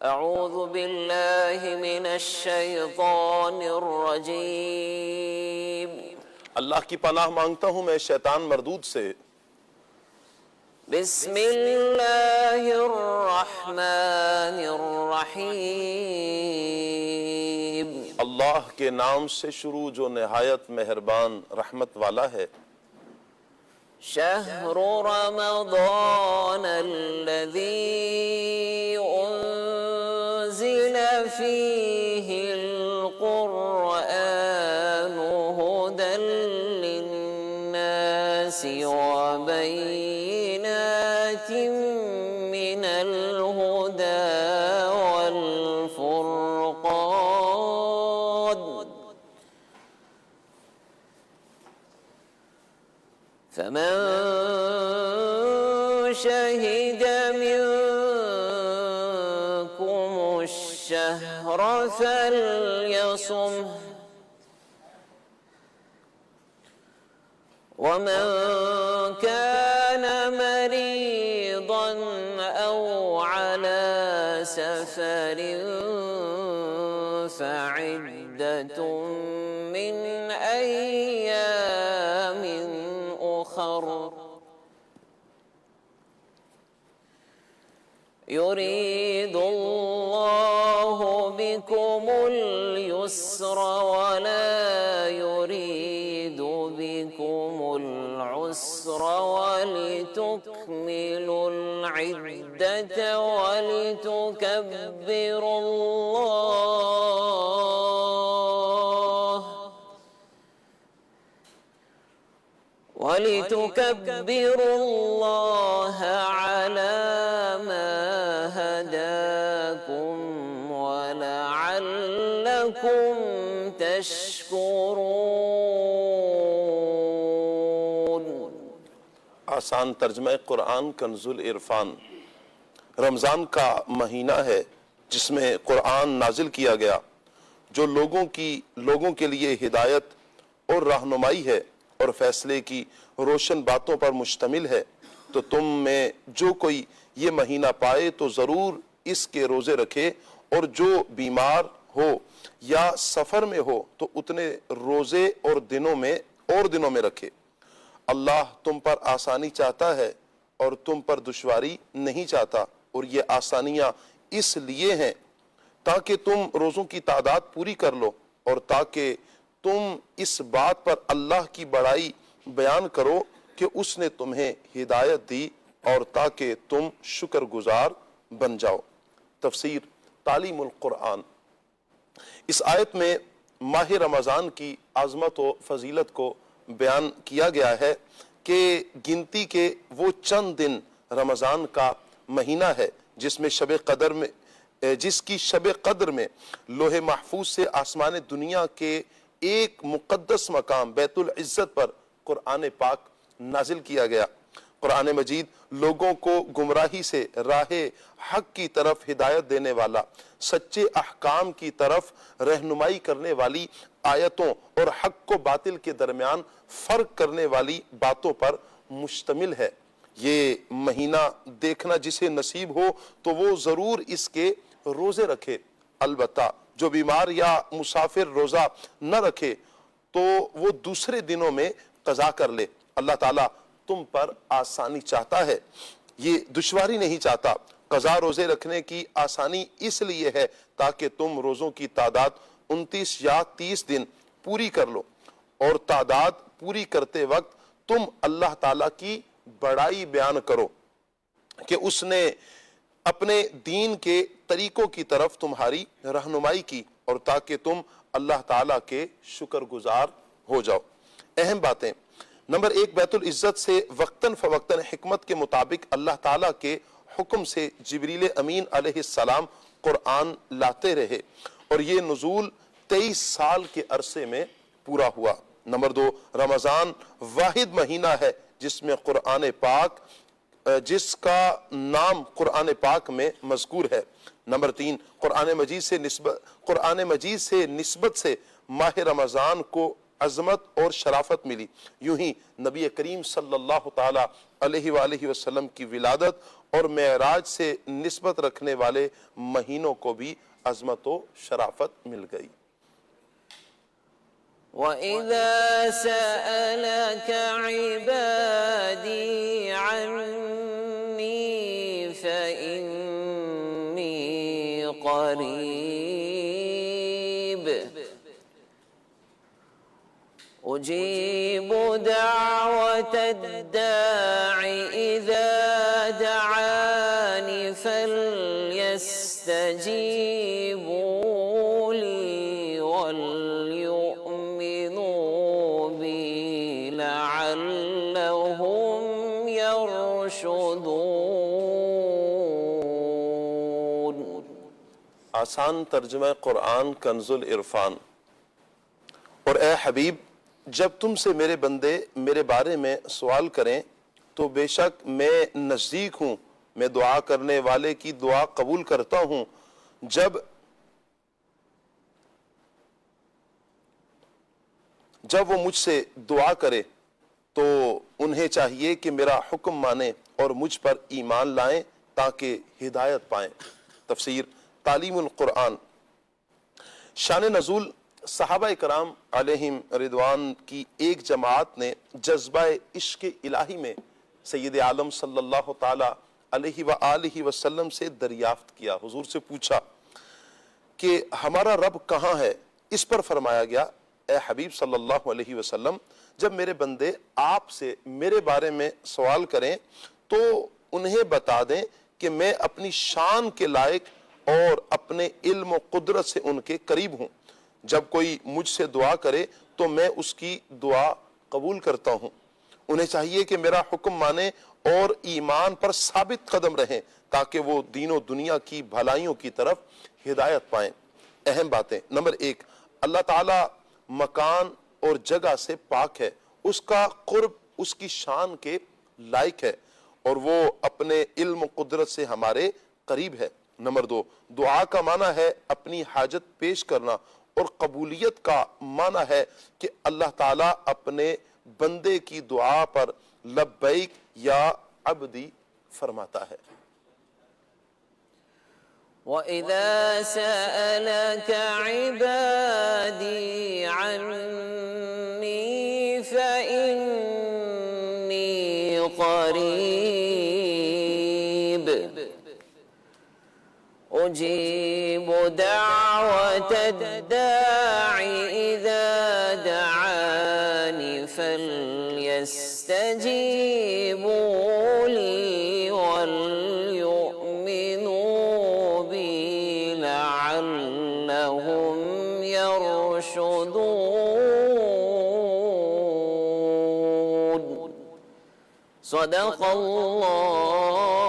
اعوذ باللہ من الشیطان الرجیم۔ اللہ کی پناہ مانگتا ہوں میں شیطان مردود سے۔ بسم اللہ الرحمن الرحیم۔ اللہ کے نام سے شروع جو نہایت مہربان رحمت والا ہے۔ شہر رمضان الذی انزل فیہ القرآن ہدی للناس وبینات من الہدی والفرقان، فمن شهد منكم الشهر فليصمه، ومن كان مريضا أو على سفر فعدة من أيام أخر، يريد الله بكم اليسر ولا يريد بكم العسر ولتكملوا العدة ولتكبروا الله على ما هداكم ولعلكم تشكرون۔ آسان ترجمہ قرآن کنز العرفان۔ رمضان کا مہینہ ہے جس میں قرآن نازل کیا گیا، جو لوگوں کے لیے ہدایت اور رہنمائی ہے اور فیصلے کی روشن باتوں پر مشتمل ہے۔ تو تم میں جو کوئی یہ مہینہ پائے تو ضرور اس کے روزے رکھے، اور جو بیمار ہو یا سفر میں ہو تو اتنے روزے اور دنوں میں رکھے۔ اللہ تم پر آسانی چاہتا ہے اور تم پر دشواری نہیں چاہتا، اور یہ آسانیاں اس لیے ہیں تاکہ تم روزوں کی تعداد پوری کر لو، اور تاکہ تم اس بات پر اللہ کی بڑائی بیان کرو کہ اس نے تمہیں ہدایت دی، اور تاکہ تم شکر گزار بن جاؤ۔ تفسیر تعلیم القرآن۔ اس آیت میں ماہ رمضان کی عظمت و فضیلت کو بیان کیا گیا ہے کہ گنتی کے وہ چند دن رمضان کا مہینہ ہے جس کی شب قدر میں لوح محفوظ سے آسمان دنیا کے ایک مقدس مقام بیت العزت پر قرآن پاک نازل کیا گیا۔ قرآن مجید لوگوں کو گمراہی سے راہ حق کی طرف ہدایت دینے والا، سچے احکام کی طرف رہنمائی کرنے والی آیتوں اور حق و باطل کے درمیان فرق کرنے والی باتوں پر مشتمل ہے۔ یہ مہینہ دیکھنا جسے نصیب ہو تو وہ ضرور اس کے روزے رکھے، البتہ جو بیمار یا مسافر روزہ نہ رکھے تو وہ دوسرے دنوں میں قضا کر لے۔ اللہ تعالیٰ تم پر آسانی چاہتا ہے، یہ دشواری نہیں چاہتا۔ قضا روزے رکھنے کی آسانی اس لیے ہے تاکہ تم روزوں کی تعداد 29 یا 30 دن پوری کر لو، اور تعداد پوری کرتے وقت تم اللہ تعالیٰ کی بڑائی بیان کرو کہ اس نے اپنے دین کے طریقوں کی طرف تمہاری رہنمائی کی، اور تاکہ تم اللہ تعالیٰ کے شکر گزار ہو جاؤ۔ اہم باتیں۔ نمبر 1، بیت العزت سے وقتاً فوقتاً حکمت کے مطابق اللہ تعالیٰ کے حکم سے جبریل امین علیہ السلام قرآن لاتے رہے، اور یہ نزول 23 سال کے عرصے میں پورا ہوا۔ نمبر 2، رمضان واحد مہینہ ہے جس کا نام قرآن پاک میں مذکور ہے۔ نمبر 3، قرآن مجید سے نسبت سے ماہ رمضان کو عظمت اور شرافت ملی، یوں ہی نبی کریم صلی اللہ تعالی علیہ وآلہ وسلم کی ولادت اور معراج سے نسبت رکھنے والے مہینوں کو بھی عظمت و شرافت مل گئی۔ وَإِذَا سَأَلَكَ عِبَادِي عَنِّي فَإِنِّي قَرِيبٌ أُجِيبُ دَعْوَةَ الدَّاعِ إِذَا دَعَانِ فَلْيَسْتَجِيبُوا لِي وَلْيُؤْمِنُوا بِي لَعَلَّهُمْ يَرْشُدُونَ۔ آسان ترجمہ قرآن کنز العرفان۔ اور اے حبیب، جب تم سے میرے بندے میرے بارے میں سوال کریں تو بے شک میں نزدیک ہوں، میں دعا کرنے والے کی دعا قبول کرتا ہوں۔ جب وہ مجھ سے دعا کرے تو انہیں چاہیے کہ میرا حکم مانیں اور مجھ پر ایمان لائیں تاکہ ہدایت پائیں۔ تفسیر تعلیم القرآن۔ شان نزول، صحابہ کرام علیہم رضوان کی ایک جماعت نے جذبہ عشق الہی میں سید عالم صلی اللہ تعالی علیہ وآلہ وسلم سے دریافت کیا، حضور سے پوچھا کہ ہمارا رب کہاں ہے؟ اس پر فرمایا گیا، اے حبیب صلی اللہ علیہ وسلم، جب میرے بندے آپ سے میرے بارے میں سوال کریں تو انہیں بتا دیں کہ میں اپنی شان کے لائق اور اپنے علم و قدرت سے ان کے قریب ہوں۔ جب کوئی مجھ سے دعا کرے تو میں اس کی دعا قبول کرتا ہوں۔ انہیں چاہیے کہ میرا حکم مانیں اور ایمان پر ثابت قدم رہیں تاکہ وہ دین و دنیا کی بھلائیوں کی طرف ہدایت پائیں۔ اہم باتیں۔ نمبر 1، اللہ تعالی مکان اور جگہ سے پاک ہے، اس کا قرب اس کی شان کے لائق ہے اور وہ اپنے علم و قدرت سے ہمارے قریب ہے۔ نمبر 2، دعا کا معنی ہے اپنی حاجت پیش کرنا اور قبولیت کا معنی ہے کہ اللہ تعالیٰ اپنے بندے کی دعا پر لبیک یا عبدی فرماتا ہے۔ وَإِذَا سَأَلَكَ عِبَادِي عَنِّي فَإِنِّي قَرِيبٌ أُجِيبُ دَعْوَةَ الدَّاعِ إِذَا دَعَانِ فَلْيَسْتَجِيبُوا لِي وَلْيُؤْمِنُوا بِي لَعَلَّهُمْ يَرْشُدُونَ۔ صدق اللہ